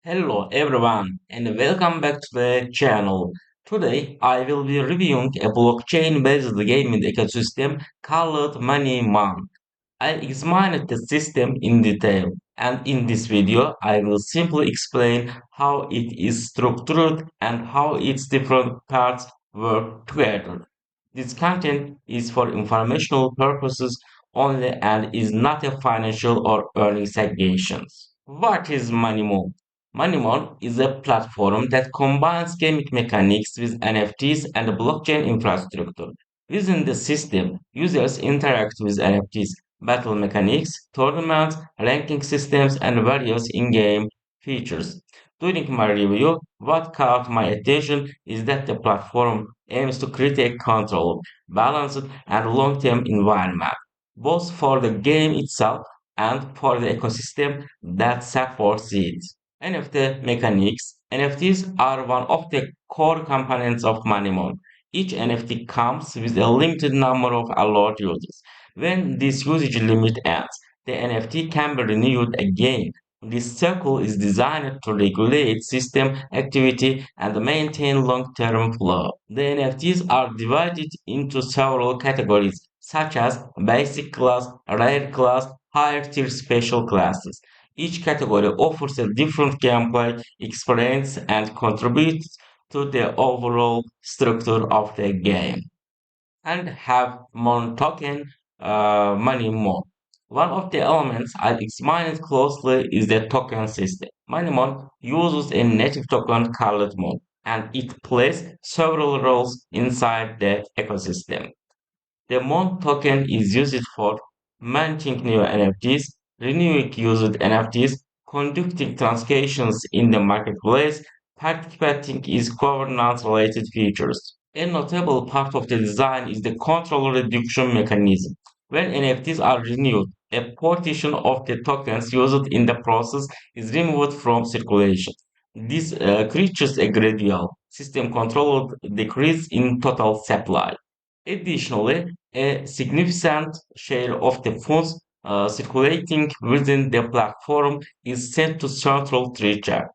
Hello everyone and welcome back to the channel. Today I will be reviewing a blockchain-based gaming ecosystem called MoneyMon. I examined the system in detail, and in this video I will simply explain how it is structured and how its different parts work together. This content is for informational purposes only and is not a financial or earning suggestions. What is MoneyMon? MoneyMon is a platform that combines gaming mechanics with NFTs and blockchain infrastructure. Within the system, users interact with NFTs, battle mechanics, tournaments, ranking systems, and various in-game features. During my review, what caught my attention is that the platform aims to create a controlled, balanced, and long-term environment, both for the game itself and for the ecosystem that supports it. NFT mechanics. NFTs are one of the core components of MoneyMon. Each NFT comes with a limited number of allowed users. When this usage limit ends, the NFT can be renewed again. This cycle is designed to regulate system activity and maintain long-term flow. The NFTs are divided into several categories, such as basic class, rare class, higher tier special classes. Each category offers a different gameplay experience and contributes to the overall structure of the game and have more token money more. One of the elements I examined closely is the token system. Moneymon uses a native token called Mon, and it plays several roles inside the ecosystem. The Mon token is used for minting new NFTs, renewing used NFTs, conducting transactions in the marketplace, participating in governance-related features. A notable part of the design is the control reduction mechanism. When NFTs are renewed, a portion of the tokens used in the process is removed from circulation. This creates a gradual, system-controlled decrease in total supply. Additionally, a significant share of the funds circulating within the platform is sent to central treasury.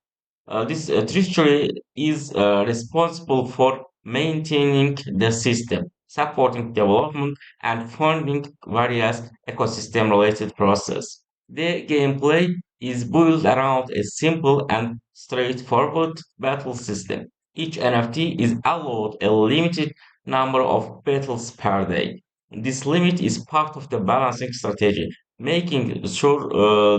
This treasury is responsible for maintaining the system, supporting development, and funding various ecosystem-related processes. The gameplay is built around a simple and straightforward battle system. Each NFT is allowed a limited number of battles per day. This limit is part of the balancing strategy, making sure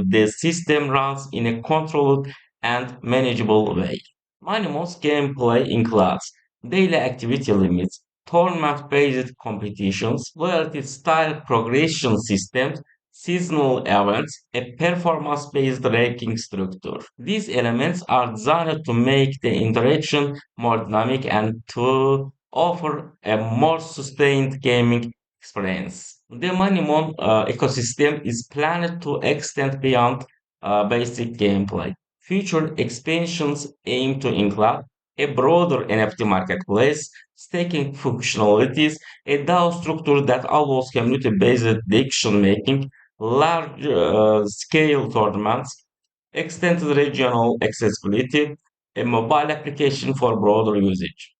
the system runs in a controlled and manageable way. Minimums gameplay includes daily activity limits, tournament-based competitions, loyalty-style progression systems, seasonal events, a performance-based ranking structure. These elements are designed to make the interaction more dynamic and to offer a more sustained gaming experience. The Minimum ecosystem is planned to extend beyond basic gameplay. Future expansions aim to include a broader NFT marketplace, staking functionalities, a DAO structure that allows community-based decision-making, large-scale tournaments, extended regional accessibility, a mobile application for broader usage.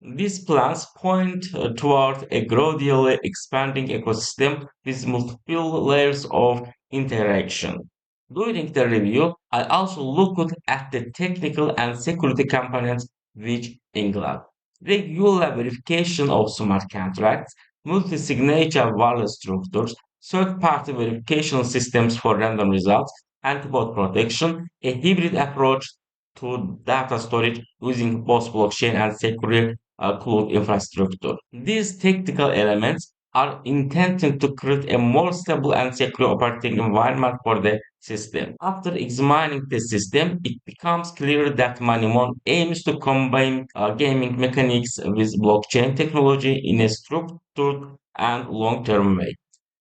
These plans point toward a gradually expanding ecosystem with multiple layers of interaction. During the review, I also looked at the technical and security components which include regular verification of smart contracts, multi-signature wallet structures, third-party verification systems for random results, anti-bot protection, a hybrid approach to data storage using both blockchain and secure cloud infrastructure. These technical elements are intended to create a more stable and secure operating environment for the system. After examining the system, it becomes clear that Moneymon aims to combine gaming mechanics with blockchain technology in a structured and long-term way.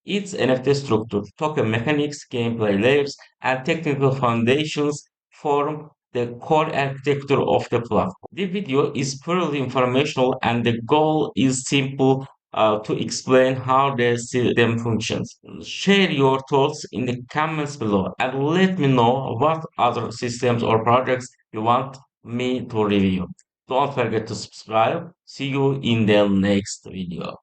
Its NFT structure, token mechanics, gameplay layers, and technical foundations form the core architecture of the platform. The video is purely informational and the goal is simple to explain how the system functions. Share your thoughts in the comments below and let me know what other systems or projects you want me to review. Don't forget to subscribe. See you in the next video.